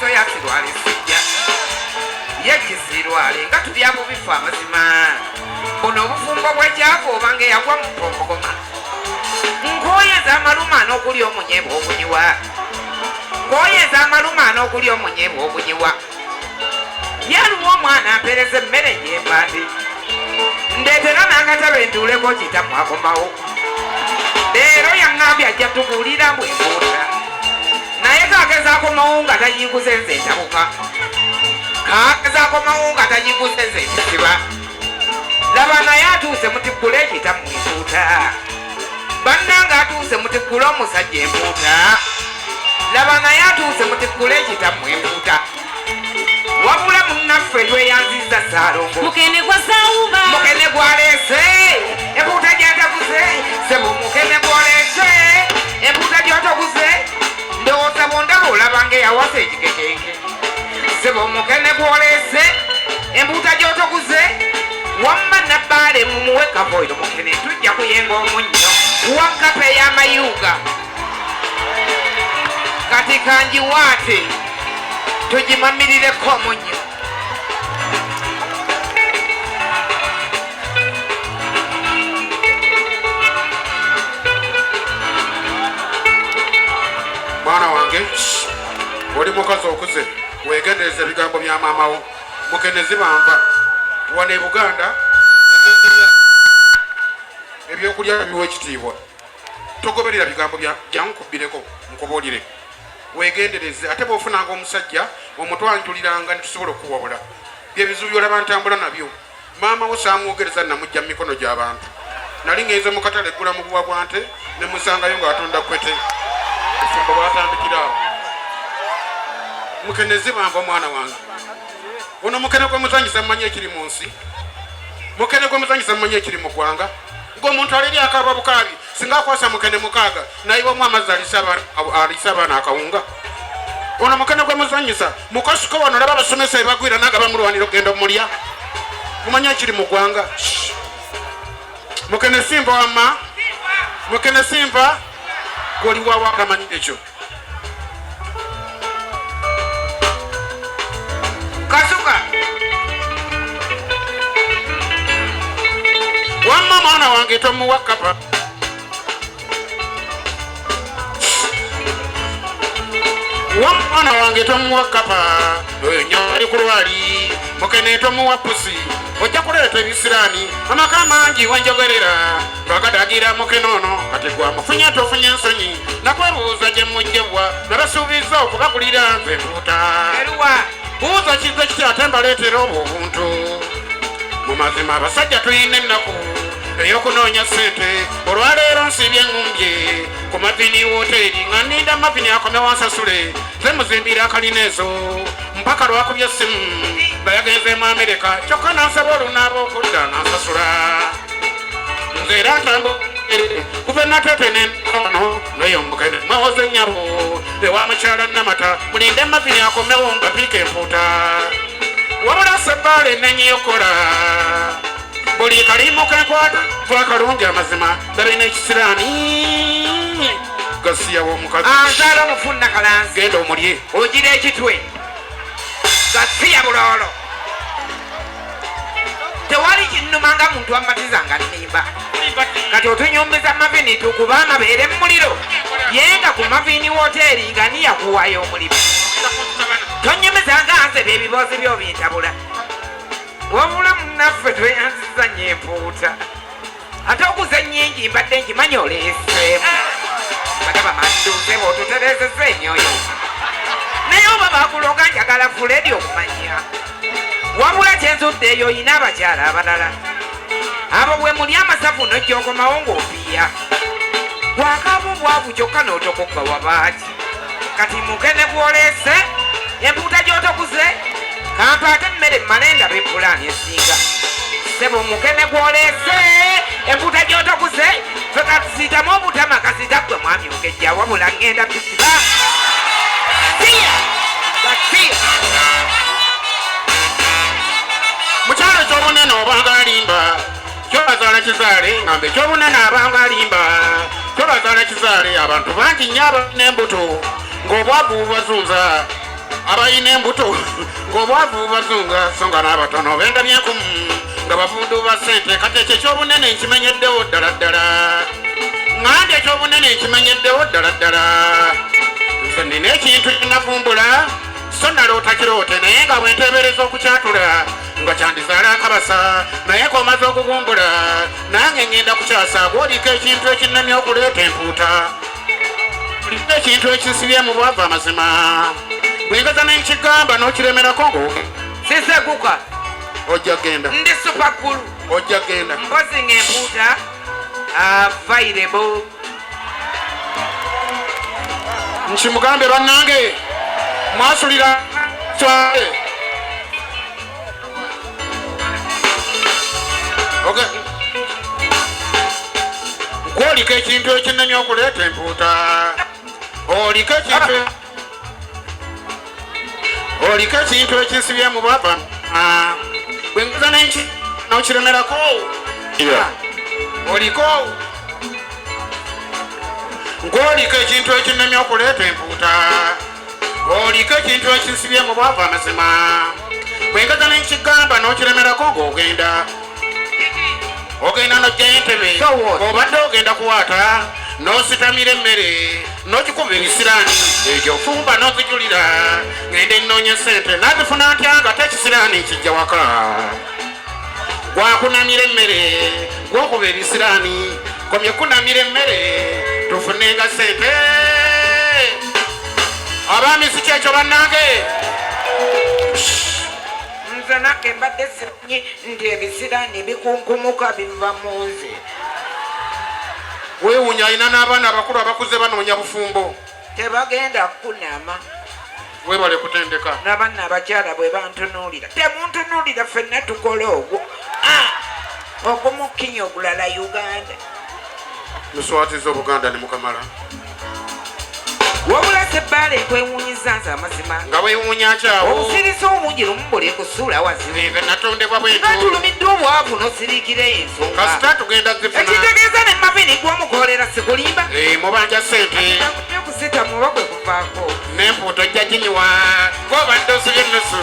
so yasirwale sijja yekisirwale nga tuli abo bifa amazima ono obufumbo bw'ekyavu obanga yagwa mu mpongogoma nkoyeza amalumana okuli omunyebo ogunyiwa nkoyeza amalumana okuli omunyebo ogunyiwa yaluwa omwana ampereza emmere nyembandi ndeetera n'akatabo entuuleko kitamu akomawo leero yaŋŋambye ajja tubuulira bwembuuta naye kaageza akomawo nga tayinguze nze entabuka kaageza akomawo nga tayinguze nze ekisiba laba naye atuuse mutikkula ekitamu empuuta bannanga atuuse mutikkula omusajja empuuta laba naye atuuse mutikkula ekitamu empuuta wabula munnaffe tweyanziza Ssaalongo mukene gwa Saawuba mukene gwaleese empuuta gyataguze sebo mukene gwaleese empuuta gyotoguze ndowooza bondaba olabanga eyawasa ekikekenke sebo mukene gwaleese empuuta gyotoguze wamma nabbaale mumuwe kavoiro mukene tujja kuyenga omunnyo wakapa ey'amayuuga kati kangiwaate tugimamirireko omunnyo mwana wange oli mukazi okuze wegendereza ebigambo bya maamawo mukenezi banva wane Buganda ebyokulya biwa ekitiibwa togoberera bigambo byankubireko nkubuulire wegendereze ate bw'ofunanga omusajja omutwantuliranga netusobola okuwabula byebizibu byolaba ntambula nabyo maama wo saamwogereza namujja mu mikono gy'abantu nali ngeze mu katale eggula mu buwa bwante ne musangayo ng'atonda kwete efumbo bwatandikira awo mukenezi banva omwana wange ono mukene gwe muzanyisa mumanyi ekiri mu nsi mukene gwe muzanyisa mumanyi ekiri mu ggwanga ng'omuntu aliri akaaba bukaabi singa akwasa mukene mukaaga nayiwamu amazzi alisa abaana akawunga ono mukene gwe muzanyisa mukasuko wano olaba abasomesa ebagwira naga bamulwanira okugenda omulya mumanyi ekiri mu ggwanga mukene simba wamma mukene simba gwoli wawa akamanyi ekyo kasuka wamma mwana wange tomuwa kapa wamma mwana wange tomuwa kapa nyoli ku lwali mukene tomuwa pusi ojja kuleeta ebisiraani amaka mangi wenjogerera twagadagira mukene ono kati gwamufunya tofunye ensonyi nakwebuuza gye mujjebwa nabasuubiza okubagulira nze mpuuta buuza kize kiti ate mbaleetera obubuntu mu mazima abasajja tulina ennaku ey'okunoonya ssente olwaleero nsibye eŋŋumbye ku mavini woteeri nga nninda mavini akome wansasule ze muzimbira akalina ezo mpaka lwakubye essimu bayagenzeemu Amerika kyokka nansaba olunaaba okudda nansasula nze era ntambulire kuve natete n'entono naye omukene mwewoze nnyabo ewa mukyala Namata mulinde mavini akomewo nga piika empuuta wabula sebbaala enenyeyokola buli kalimu kenkwata twakalungi amazima galina ekisiraani gasiyawo omukazi anzaala omufunna kalanzi genda omulye ogira ekitwe gasiya buloolo tewali kinnuma nga muntu amatizanga nnimba kati otunyumbiza mavini tukuba amabeere mu muliro yenga ku mavini woteeri nga niyakuwayo omulimu tonyumizanga nze byebiboozi byobintabula wabula munnaffe tweyanziza nnyo empuuta ate okuza ennyingi mbadde nkimanyi oleeseemu bagaba manduuse bw'otuterezeza emyoyo naye oba bakuloga njagala fuledi okumanya wabula kyenzudde eyo oyina abakyala abalala abo bwe muli amasavu nojja okomawo ng'opiya bwakaaba obwavu kyokka n'otokokka wabaaki kati mukene gwoleese empuuta gy'otokuze kampaate emmere mmale ndaba epulaani esinga sebo mukene gwoleese empuuta gy'otokuze fe kasitamu obutama kasita ggwe mwami ogejja wabula ngenda tusiba siya kasiya mukyalo eky'obunene obanga alimba kyobazaala kizaale ngambe eky'obunene abanga alimba kyobazaala kizaale abantu bangi nnyo abalina embuto ng'obwavu bubazunza abayina embuto ng'obwavu bazunga so nga n'abatono bendabyeku nga bavundu ba ssente kati ekyo ekyobunene nkimenyeddewo ddala ddala ngandi ekyobunene nkimenyeddewo ddala ddala nze nina ekintu kinavumbula so naloota kiroote naye nga bwenteebereza okukyatula nga kyandizaala akabasa naye komaze okugumbula nange ngenda kukyasa bw'oliko ekintu ekinnamya okuleeta empuuta oliko ekintu ekinsibye mu bwavu amazima bwengaza nenkigamba n'okiremerako ngo siseguka ojja genda ndi supakulu ojja genda mpozi ng'empuuta available nkimugambe bannange mwasulira kyale gwoliko ekintu ekinnamya okuleeta empuuta oliko ekintu ekinsibye mu bwava bwenguza nenki nokiremerako oliko ng'oliko ekintu ekinnamya okuleeta empuuta oliko ekintu ekinsibye mu bwavu amazima bwengaza nenkigamba n'okiremerako ng'ogenda n'ojjayo entebe obadde ogenda kuwaata n'ositamira emmere n'okikuba ebisiraani egyo ofumba n'ozijulira ngende nnoonya ssente nazifuna ntya nga tekisiraani kijja waka gwakunamira emmere gwokuba ebisiraani komye kunamira emmere tufunenga ssente abaami si kyekyo bannange nze nange mbadde simanyi nti ebisiraani bikunkumuka biva mu nze weewuunya alina n'abaana abakulu abakuze banoonya bufumbo tebagenda kunama webale kutendeka n'abaana abakyala bwe bantunuulira temuntunuulira ffenna tukola ogwo ogumukinya ogulala Uganda muswatiza obuganda ne mukamala wabula sebbaala ekwewuunyiza nze amazima nga weewuunya kyawo obusirisi obungi lumu buli kusuula wazibu nze natondebwa bwetu natulumiddwa obwavu n'osiriikira ensonga kasita tugenda zifuna ekitegeeza ne mavini gw'omukoolera sikulimba mubanja ssente kusita muba kwe kuvaako n'empuuta ojja ginyiwa gw'obadde osibye ennusu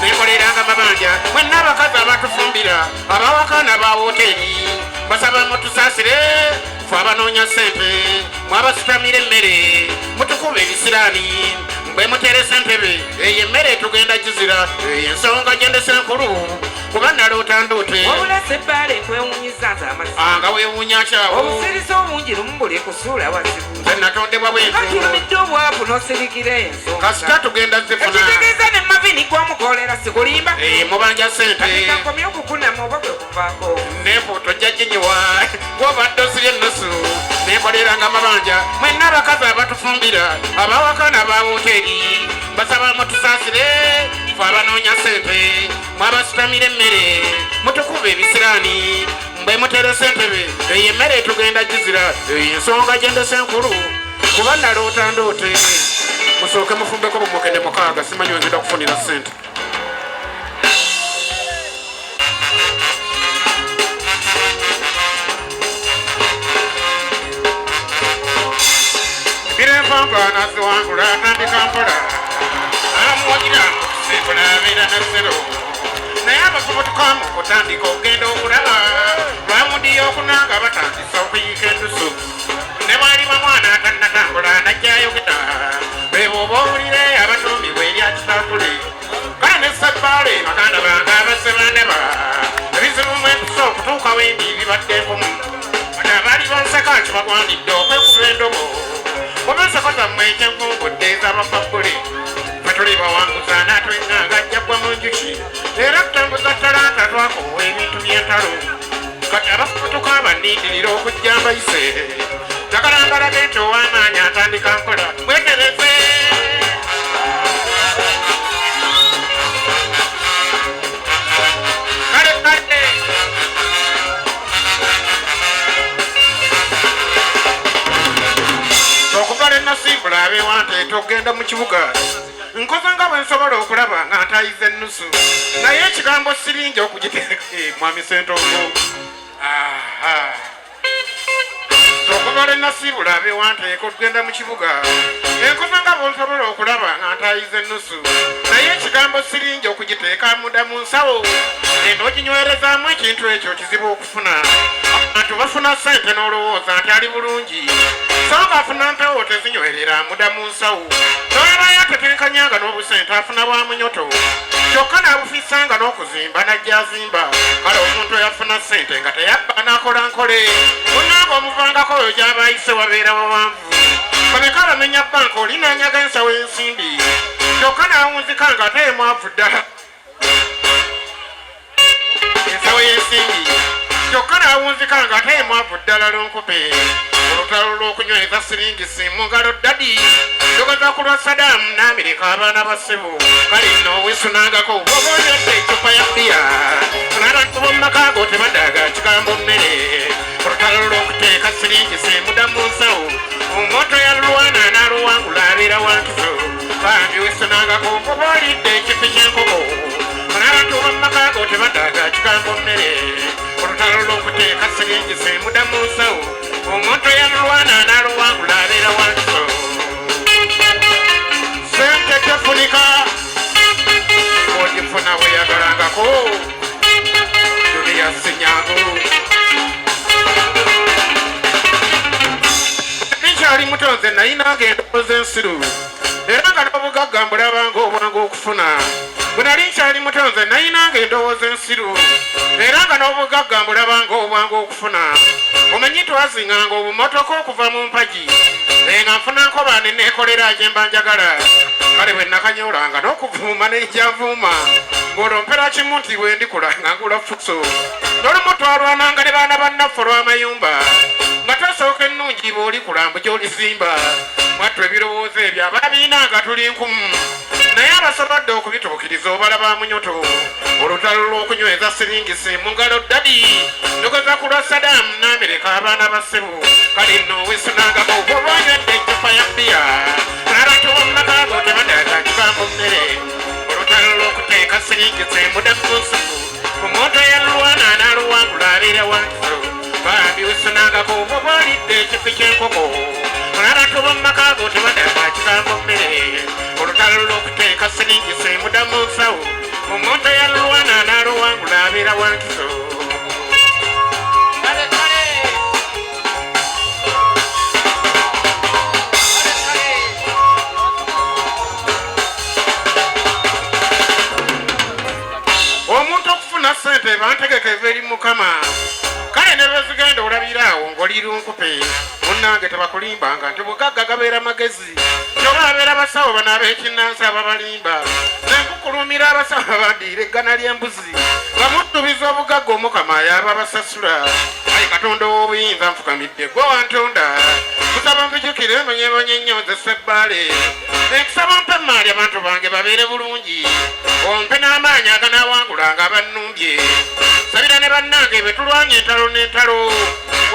nekoleranga mabanja mwenna abakazi abatufumbira abawakaana ba woteeri basaba mutusaasire fe abanoonya ssente mwabasitamira emmere mutukuba ebisiraani bwe muteresa entebe eyo emmere tugenda gizira ensonga gyendesa enkulu kuba naloota ndoote wabula sebbaala ekwewuunyiza nze amazima nga weewuunya kyawo obusirisi obungi lumu buli kusuula wazibu nze natondebwa bwetu natulumidde obwavu n'osirikira ensonga kasita tugenda zifuna ekitegeeza ne mavini gw'omukoolera sikulimba mubanja ssente kakomye okukunama oba kwe kuvaako n'empuuta ojja ginyiwa gw'obadde osibye ennusu nekoleranga mabanja mwenna abakazi abatufumbira abawakaana ba woteeri basaba mutusaasire fe abanoonya ssente mwabasitamira emmere mutukuba ebisiraani bwe muteresa entebe eyo emmere tugenda gizira ensonga gyendesa enkulu kuba naloota ndoote musooke mufumbeko bumukende mukaaga simanyi wengenda kufunira ssente birempanpa naziwangula atandika mpola amuwagira okusimbula abeera nassero naye abavubutukamu okutandika okugenda okulaba lwamudiyo okunanga batandisa okuyiika endusu ne bwaliba mwana atannatambula najjayogeda bebo oba owulire abatuumibwa erya kitatule kale ne sebbaale baganda bange abasebaneba ebizibu mu empiso okutuuka wendi bibadde nkumu kati abaali bonseka kibagwanidde okwekuba endobo omusoko zammwe ekyenkumbudde ez'abafabbule fetuli bawanguza n'atwenganga ajjagwa mu njuki era tutambuza talanta twakowa ebintu by'entalo kati abafubutuka abannindirira okujja mbayise takalangalaga nti ow'amaanyi atandika nkola mwetereze kale kale okuvala enasimbula abewante togenda mu kibuga nkoze nga bwe nsobola okulaba nga ntayiza ennusu naye ekigambo siringi okugiteeka mwami sentongo okuvala wasibula abewanteeko tugenda mu kibuga enkoza nga bw'osobola okulaba nga ntayiza ennusu naye ekigambo siringi okugiteeka munda mu nsawo eno oginywerezaamu ekintu ekyo kizibu okufuna abantu bafuna ssente n'olowooza nti ali bulungi so nga afuna mpewo tezinywerera munda mu nsawo n'olabayo atetenkanyanga n'obusente afuna bwa munyoto kyokka n'abufisanga n'okuzimba najja azimba kale omuntu yafuna ssente nga teyabba n'akola nkole munnanga omuvangako oyo gy'aba ayise wabeera wawanvu babeka bamenya banka oli nanyaga ensawo ensimbi kyokka n'awunzika nga ate emwavu ddala ensawo y'ensimbi kyokka n'awunzika nga ate emwavu ddala lonkupe olutalo lw'okunyweza siringisi mu ngalo ddadi ndogoza ku lwa Saddaamu n'Amerika abaana ba ssebo kale nno weesunangako oba oyodde ecupa ya bbiya n'abantu b'omumaka go tebaddaga kigambo mmere olutalo lw'okuteeka siringisi mudda mu nsawo omuntu yalwana n'aluwangula abeera wankizo bambi weesunangako oba olidde ekifi ky'enkoko n'abantu b'omumaka go tebaddaga kigambo mmere olutalo lw'okuteeka siringisi mudda mu nsawo omuntu yalwana n'aluwangula abeera wankizo sente tefunika ogifuna weyagalangako duniya sinyangu ninkyali mutonze nayinanga endowooza ensiru era nga n'obugagga mbulabanga obwangu okufuna bwe nali nkyali mutonze nayinanga endowooza ensiru era nga n'obugagga mbulabanga obwangu okufuna omanyi twazinganga obumotoka okuva mu mpagi nga nfuna nkobaane neekolera gyemba njagala kale bwe nakanyolanga n'okuvuuma nenjanvuuma ng'olompera kimu nti bwe ndikula nga ngula fuso n'olumu twalwananga ne baana bannaffe olw'amayumba nga tosooka ennungi bw'oli kulambu gy'olizimba mwattu ebirowoozo ebyo abaabiinanga tuli nkumu naye abasobodde okubituukiriza obalaba munyoto olutalo lw'okunyweza siringisi mu ngalo ddadi ndogoza ku lwa Saddaamu n'Amerika abaana ba ssebo kale nno weesunangako oba onywedde ecupa ya bbiya n'abantu b'omumaka go tebaddaga kigambo mmere olutalo lw'okuteeka siringisi mudda mu nsawo omuntu eyalulwana n'aluwangula abeera wankizo bambi weesunangako oba olidde ekifi ky'enkoko n'abantu b'omumaka go tebaddaga kigambo mmere olutalo lw'okuteeka siringisi mudda mu nsawo omuntu eyalulwana n'aluwangula abeera wankizo omuntu okufuna ssente bantegeka eva eri mukama kale ne lwezigenda olabiraawo ng'oli lunkupe munnange tebakulimbanga nti bugagga gabeera magezi kyoba abeera basawo bano ab'ekinnansi ababalimba nenkukulumira abasawo abandiira eggana ly'embuzi bamuddubiza obugagga omukama yaba basasula ayi katonda w'obuyinza nfukamidde gwe wantonda kusaba mbijukire emanyebonye ennyo nze ebbaale enkusaba mpe emmaali abantu bange babeere bulungi ompe n'amaanyi aganaawangulanga abannumbye sabira ne bannange be tulwanye entalo n'entalo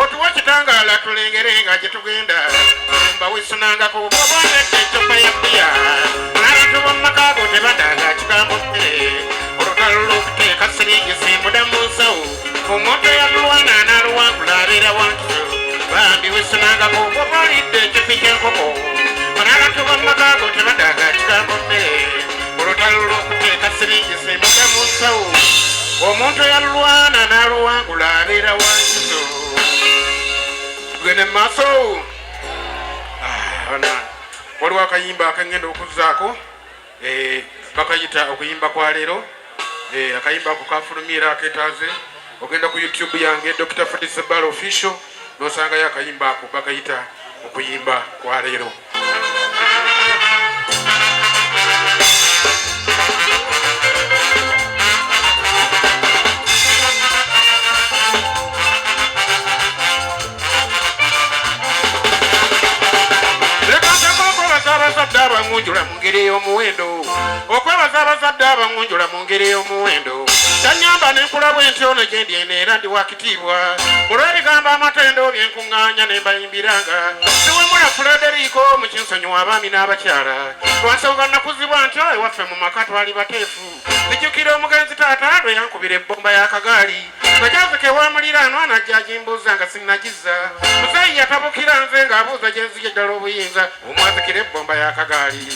otuwa kitangaala tulengere nga gye tugenda mbaweesunangako obonedde ecupa ya bbiya n'abantu b'omumaka go tebaddaga kigambo mmere olutalo lw'okuteeka siringisi mudda mu nsawo omuntu eyalulwana n'aluwangula abeera wankizo bambi weesunangako oba olidde ekifi ky'enkoko n'abantu b'omumaka go tebaddaga kigambo mmere olutalo lw'okuteeka siringisi mudda mu nsawo omuntu eyalulwana n'aluwangula abeera wankizo tugende mu maaso waliwo akayimba akengenda okuzzaako bakayita okuyimba kwa leero akayimba ako kafulumiera aketaaze ogenda ku YouTube yange Dr. Fred Sebbala official n'osangayo akayimba ako bakayita okuyimba kwa leero abazadde abangunjula mu ngeri ey'omuwendo okwebaza abazadde abangunjula mu ngeri ey'omuwendo tanyamba nenkula bwenti ono gye ndi eno era ndi wakitiibwa olw'ebigambo amatendo byenkuŋŋaanya ne mbayimbiranga siwemula Frederico mu kinsonyiwa abaami n'abakyala lwansonga nakuzibwa nti ewaffe mu maka twali bateefu Nijjukira omugenzi taata lwe yankubira ebbomba y'akagaali bajazike wa muliraanwa najja agimbuuza nga sinnagiza muzeeyi yatabukira nze ng'abuuza gye nzije ddala obuyinza omwazikira ebbomba y'akagaali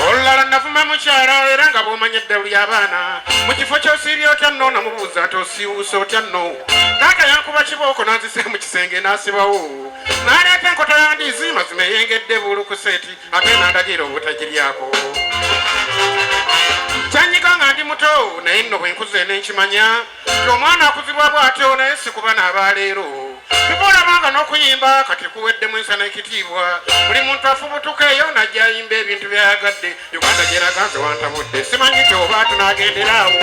olulala navuma mukyala era nga bw'omanya eddalu ly'abaana mu kifo ky'osiibye otya nno namubuuza ati osiiwuuse otya nno taata yankuba kibooko n'anzise mu kisenge n'asibawo n'aleeta enkota ya ndiizi mazima eyengedde buulukuseeti ate n'andagira obutagiryako kyanyiga nga ndi muto naye nno bwe nkuze n'enkimanya ti omwana akuzibwa bw'atyo naye si kuba n'abaleero tuboolabanga n'okuyimba kati kuweddemu ensana ekitiibwa buli muntu afubutuka eyo najja ayimba ebintu byayagadde uganda gyeraga nze wantabudde simanyi ti oba tunaagenderaawo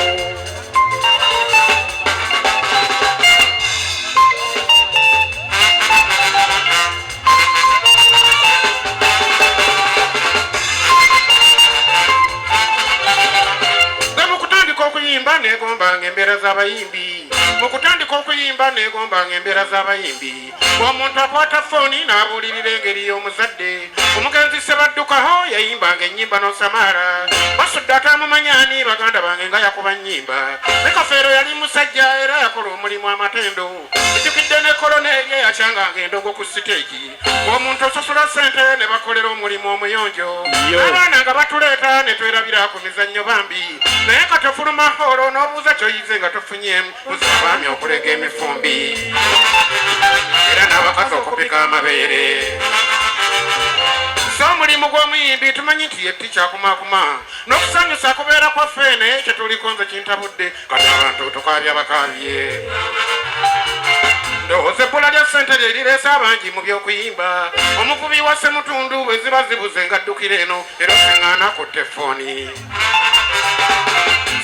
okuyimba negombanga embeera z'abayimbi mu kutandika okuyimba negombanga embeera z'abayimbi omuntu akwata fooni n'abuulirira engeri y'omuzadde omugenzi sebaddukaho yayimbanga ennyimba n'osamaara basudde atamumanyaani baganda bange nga yakuba nnyimba ne kafeero yali musajja era yakola omulimu amatendo ejjukidde ne koloneeri eyakyanganga endongo ku siteegi omuntu osasula ssente ne bakolera omulimu omuyonjo abaana nga batuleeta ne twerabira ku mizannyo bambi naye katofuluma olwo n'obuuza kyoyize nga tofunyemu abaami okulega emifumbi era n'abakazi okupika amabeere so omulimu gw'omuyimbi tumanyi nti yetti kyakumakuma n'okusanyusa kubeera kwaffe naye kyetuliko nze kintabudde kati abantu tukaabya bakaabye ndowooza ebbula lya ssente lye lireese abangi mu by'okuyimba omukubi wa ssemutundu bwe ziba zibuze ngaddukira eno era osiŋŋaana kutte effooni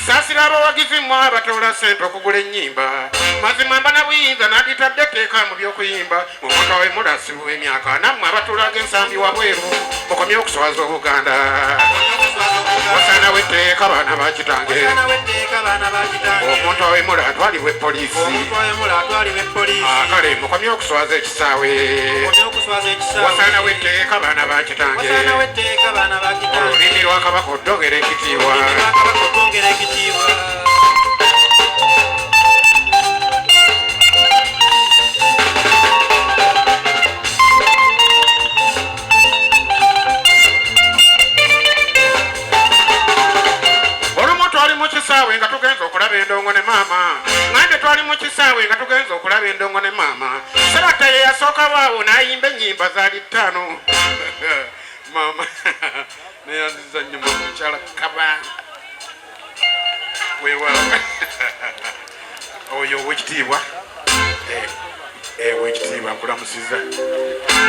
saasira abawagizi mmwe abatoola ssente okugula ennyimba mazima mba na buyinza n'aditadde etteeka mu by'okuyimba mu mwaka w'emulasibu w'emyaka nammwe abatulaga ensambi wabweru mukomye okuswaza obuganda wasaana w'etteeka baana bakitange omuntu awemula atwalibwa epoliisi kale mukomye okuswaza ekisaawe wasaana w'etteeka baana bakitange olulimi lwa kabaka oddogera ekitiibwa olumu twali mu kisaawe nga tugenza okulaba endongo ne maama ngande twali mu kisaawe nga tugenza okulaba endongo ne maama serata ye yasooka waawo n'ayimba ennyimba zaali ttaano maama neyanziza nnyo mukyala kaba weewaawo oyo owekitiibwa wekitiibwa nkulamusiza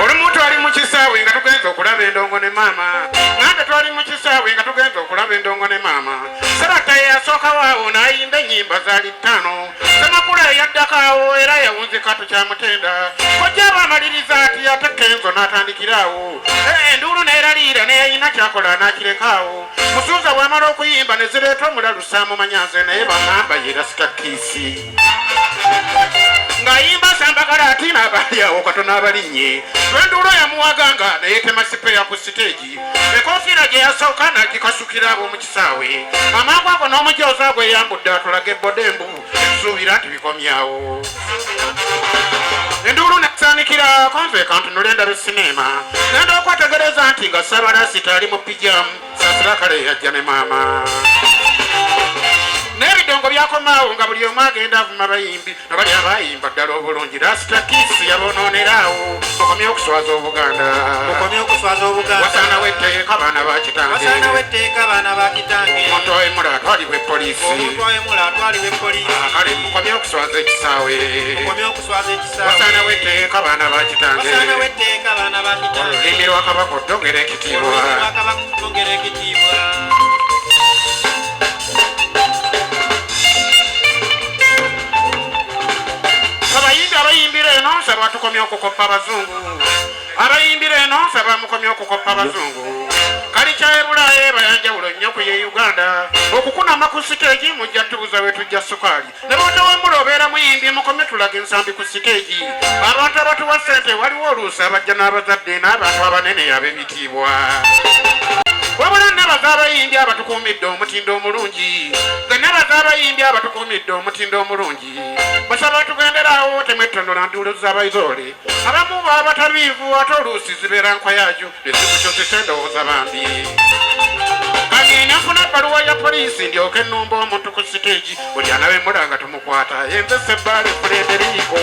olumu twali mu kisaawe nga tugenza okulaba endongo ne maama ngande twali mu kisaawe nga tugenza okulaba endongo ne maama serata ye yasooka waawo n'ayimba ennyimba zaali ttaano semakula eyaddakaawo era yawunzika tukyamutenda kojja abamaliriza ati ate kenzo n'atandikiraawo enduulu neeraliira neyayina kyakola n'akirekaawo musuuza bw'amala okuyimba ne zireeta omulalu saamumanyanze naye bamamba yerasika kiisi ng'ayimba sambagala ati n'abalyawo katono abalinnye lwenduulo yamuwaganga neyetema sipeya ku siteegi ekoofiira gye yasooka n'agikasukira ab'omu kisaawe amangu ago n'omujooza gwe yambudde atulaga ebbodembu ekisuubira nti bikomyawo enduulu nesaanikirako nze kantunula endaba esineema genda okwetegereza nti nga Ssaabalaasita ali mu pijamu saasira kale yajja ne maama n'ebidongo byakomaawo nga buli omu agenda avuma bayimbi nabali abayimba ddala obulungi Lasita Kiisi yabonooneraawo mukomye okuswaza obuganda wasaana w'etteeka baana bakitange omuntu awemula atwalibwa epoliisi kale mukomye okuswaza ekisaawe wasaana w'etteeka baana bakitange olulimi lwa kabaka oddogera ekitiibwa abayimbira eno nsaba tukomye okukoppa abazungu abayimbira eno nsaba mukomye okukoppa abazungu kali kyayebulaye bayanjawulo nnyo ku ye Uganda okukunama ku siteegi mujja tubuza we tujja sukaali ne bonda wemula obeera muyimbi mukomye tulaga ensambi ku siteegi abantu abatuwa ssente waliwo oluusi abajja n'abazadde n'abantu abanene ab'ebitiibwa wabula nabaza abayimbi abatukuumidde omutindo omulungi ze nabaza abayimbi abatukuumidde omutindo omulungi basaba tugenderawo temwettondola nduulo z'abayizoole abamu baabataliivu ate oluusi zibeera nkwa yajo nezikukyosesa endowooza bambi kagenda nfuna ebbaluwa ya poliisi ndyoke ennumba omuntu ku siteegi buli anabemulanga tumukwata yenze Sebbaale Frederico